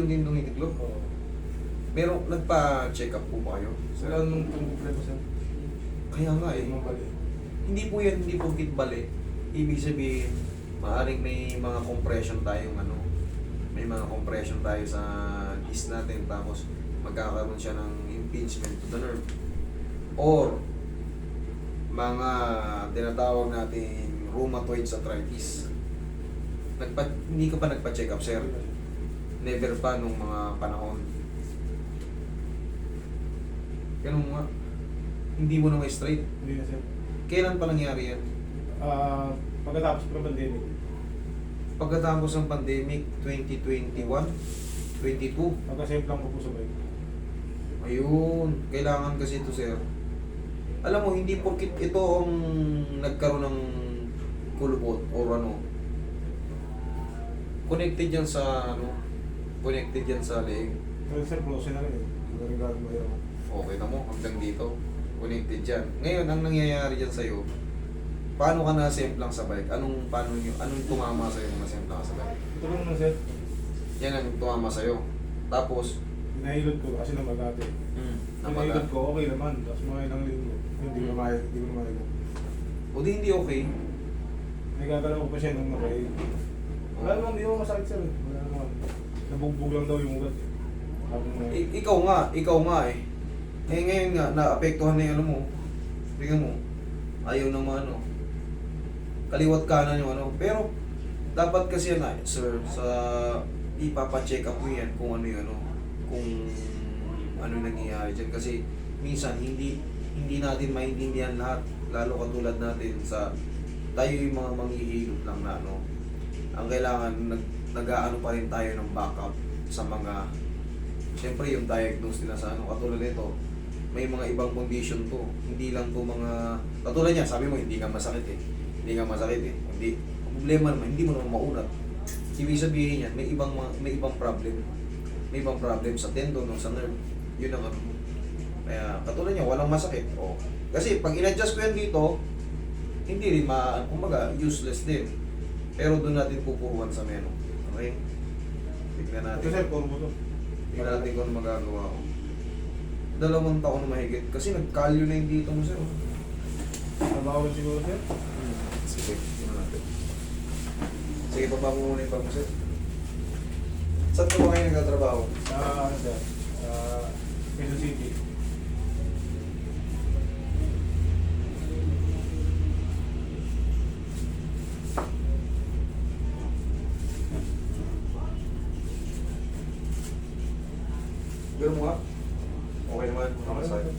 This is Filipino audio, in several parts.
unti-unti tumikitlog. Oo. Pero nagpa-check up po ba kayo? Wala nung problema sir. Kaya nga eh. Yung bali. Hindi po yan, hindi po bali. Ibig sabihin, maaaring may mga compression tayong ano, may mga compression tayo sa disc natin tapos magkakaroon siya ng impingement to the nerve. Or mga tinatawag nating rheumatoid arthritis. Hindi ka pa nagpa-check up, sir? Never pa nung mga panahon. Ganun nga. Hindi mo na may straight. Hindi na sir. Kailan pa nangyari yan? Pagkatapos pa ng pandemic. Pagkatapos ng pandemic, 2021, 22. Pagka-save lang ko po sa bike. Ayun. Kailangan kasi ito, sir. Alam mo, hindi porkit ito ang nagkaroon ng kulubot or ano. Connected yan sa ano. Connected yan sa leeg. Pero sir, close na rin eh. Hindi rin gagawin mo yun. Okay na mo, hanggang dito. Connected yan. Ngayon, ang nangyayari dyan sa'yo, paano ka na-semplang sa bike? Anong tumama sa'yo nung na-semplang ka sa bike? Ito lang naman sir. Yan ang tumama sa'yo. Tapos, Hinahilot ko kasi namagati. Hinahilot ko, okay naman. Tapos mga ilang linggo. Hindi ko na mahilot. O di hindi okay. Nagagalaw ko pa siya nung nakay. Wala naman, hindi mo masakit sir. Wala naman. Nabugbog lang daw yung ugat. Ikaw nga eh. Eh ngayon nga, naapektuhan na yung ano mo. Tingnan mo. Ayaw na ano. Kaliwat kanan yung ano. Pero, dapat kasi yan sir, sa ipapa-check up mo yan kung ano yung ano. Kung ano nangyayari dyan. Kasi, minsan, hindi natin maintindihan lahat. Lalo katulad natin sa tayo yung mga manghihilot lang na ano. Ang kailangan, nag-aano pa rin tayo ng backup sa mga, siyempre yung diagnose nila sa ano. Katulad nito, may mga ibang condition to. Hindi lang to mga, katulad niya, sabi mo, hindi ka masakit eh. Hindi ka masakit eh. Hindi, problema naman, hindi mo naman maunat. Ibig sabihin yan, may ibang problem. May ibang problem sa tendon o sa nerve. Yun ang ano. Kaya, katulad niya, walang masakit. O, kasi pag in-adjust ko yan dito, hindi rin kumbaga, useless din. Pero doon natin pupuruan sa meno. Okay? Tignan natin. Ito sir, puro mo to. Tignan natin kung ano magagawa ko. 2 taon na mahigit. Kasi nagkalyo na yung dito mo, sir. Nabawal siguro sir. Sige, tignan natin. Sige, baba mo muna yung pag mo, sir. Saan ka ba kayo nagtatrabaho? Ano sir? Quezon City. Ganun mo nga. Okay naman. Okay sa'yo.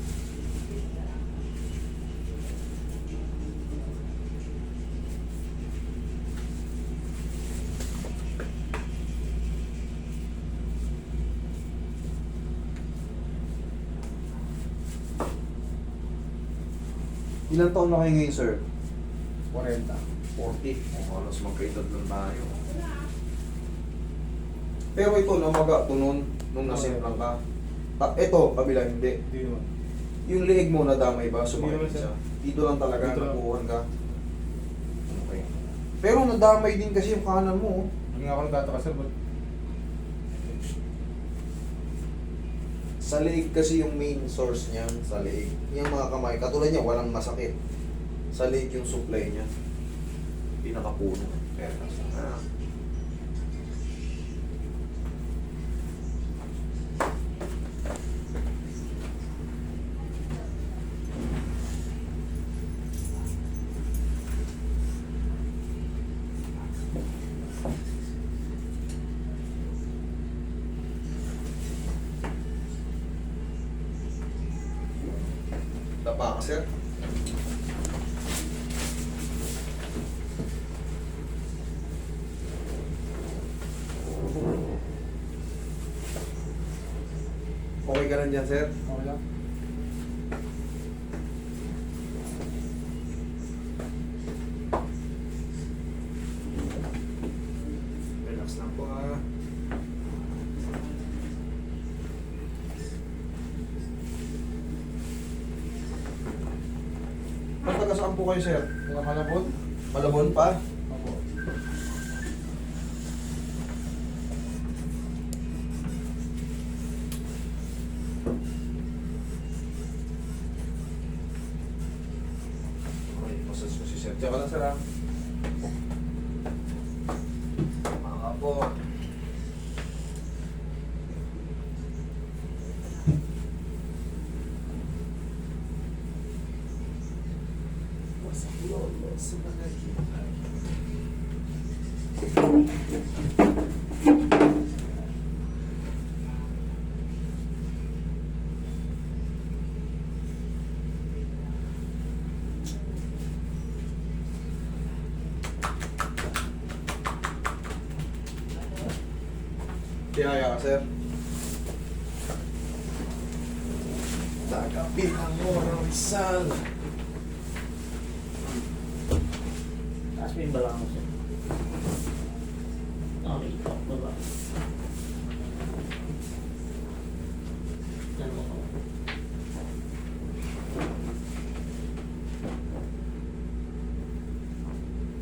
Ilan taon na kayo ngayon, sir? 40. 40. Halos magkaedad lang tayo. Pero ito, namaga to nung nasimplang ka. Ito, kabila hindi. Hindi naman. Yung leeg mo nadamay ba? Hindi Sumakit naman, sir. siya? Dito lang talaga, Dito lang. nakuhan ka. Okay. Pero nadamay din kasi yung kanan mo. Oh. Hindi nga ako nagtataka sir, but Sa leeg kasi yung main source niyan, sa leeg. Yung mga kamay, katulad niya, walang masakit. Sa leeg yung supply niya. Pinakapuno. Ah. Tapa ka, sir. Okay ka lang dyan, sir? okay lang. Relax lang po, ha. Saan po kayo, sir? Mga Malabon? Malabon pa? Opo. Diyan ka lang, sir, ha? Mga po. Tiyaya ka, sir. Tagapihan mo ng isang. Taas mo yung balakang mo, sir. Okay, top baba. Yan mo ako.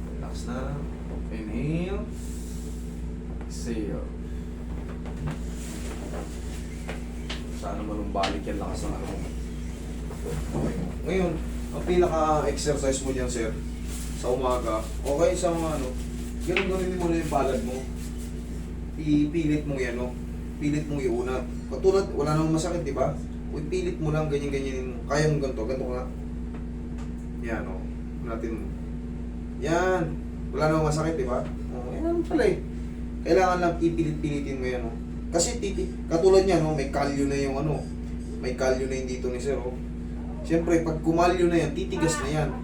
Relax na. Inhale. Exhale. Sana manumbalik yan lakas ng ano mo. Okay. Ngayon, ang pinaka-exercise mo dyan, sir, sa umaga, okay, sa mga ano, ganun-ganunin mo na yung palad mo. Ipilit mo yan, no? Pilit mong iunat. Katulad, wala namang masakit, di ba? Uy, pilit mo lang, ganyan-ganyanin mo. Kaya mo ganito, ganito ka. Yan, o. Unatin mo. Yan. Wala namang masakit, di ba? O, yan naman pala eh. Kailangan lang ipilit-pilitin mo yan, o. Kasi katulad niya, no, may kalyo na yung ano. May kalyo na yung dito ni sir, o. Siyempre, pag kumalyo na yan, titigas na yan.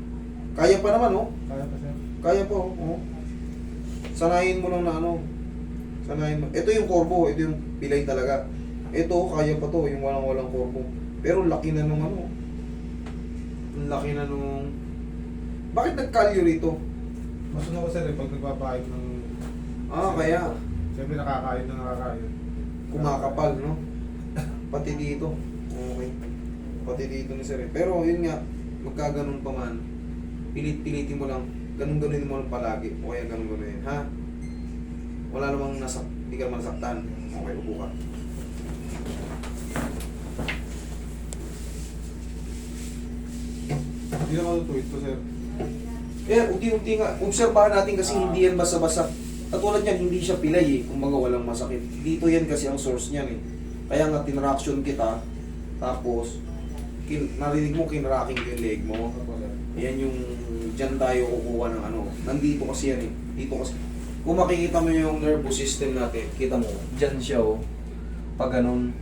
Kaya pa naman, o. Kaya pa, sir. Kaya po, oh. Sanayin mo lang na ano. Sanayin mo. Ito yung korbo, ito yung pilay talaga. Ito, kaya pa to, yung walang korbo. Pero laki na nung ano. Ang laki na nung... Bakit nagkalyo rito? Mas ano ko, sir, pag nagpapahit ng... Kaya. Siyempre nakakain na nakakain. Kumakapal, no? Pati dito. Okay. Pati dito ni sir. Pero yun nga, magkaganon pa man, pilit-pilitin mo lang. Ganun-ganunin mo lang palagi. O kaya ganun-ganunin, ha? Wala namang hindi ka naman nasaktan. Okay, upo ka. Hindi na matutuwid to, sir. Kaya unti-unti nga, obserbahan natin kasi hindi yan basa-basa. Katulad yan, hindi siya pilay eh, kumbaga walang masakit. Dito yan kasi ang source niyan eh. Kaya nga tinraction kita, tapos narinig mo kinracking ko yung leg mo. Opo, sir. Yan yung dyan tayo kukuha ng ano. Nandito kasi yan eh. Dito kasi. Kung makikita mo yung nervous system natin, kita mo, dyan siya oh. Pag ganun,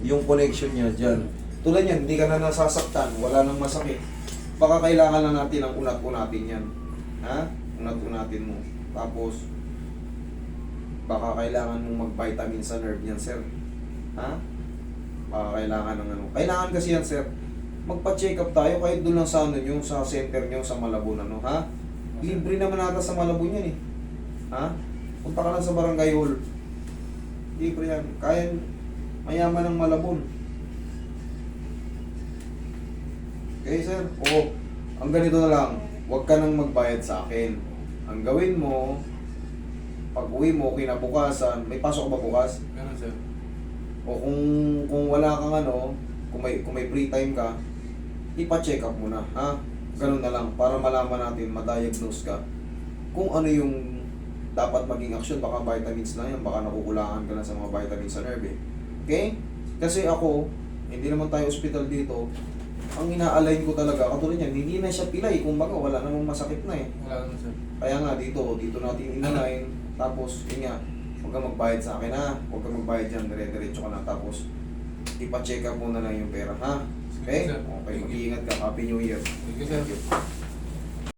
yung connection niya dyan. Tulad yan, hindi ka na nasasaktan, wala nang masakit. Baka kailangan lang natin ang unat-unatin yan. Ha? Unat-unatin mo. Tapos, baka kailangan mong mag-vitamin sa nerve niyan, sir. Ha? Baka kailangan ng ano. Kailangan kasi yan, sir. Magpa-check up tayo kahit doon lang sa ano nyo, sa center nyo, sa Malabon, ano, ha? Libre naman ata sa Malabon yan eh. Ha? Punta ka lang sa Barangay Hall. Libre yan. Kaya mayaman ng Malabon. Okay, sir? Oo. Ang ganito na lang, huwag ka nang magbayad sa akin. Ang gawin mo, pag uwi mo, kinabukasan, may pasok ba bukas? Ganun, sir. O kung wala kang ano, kung may free time ka, ipa-check up mo na, ha? Ganun na lang, para malaman natin, ma-diagnose ka. Kung ano yung dapat maging action, baka vitamins na yan, baka nakukulangan ka na sa mga vitamins sa nerve eh. Okay? Kasi ako, hindi naman tayo hospital dito, ang ina-align ko talaga, katulad yan, hindi na siya pilay, kumbaga wala namang masakit na eh. Wala naman, sir. Kaya nga dito natin in-align, tapos yun nga, huwag kang magbayad sa akin ha, huwag kang magbayad dyan, dire-diretso ka na, tapos ipa-check up mo na lang yung pera ha. Okay? Sir. Okay, mag-iingat ka, Happy New Year. Thank you, sir. Thank you.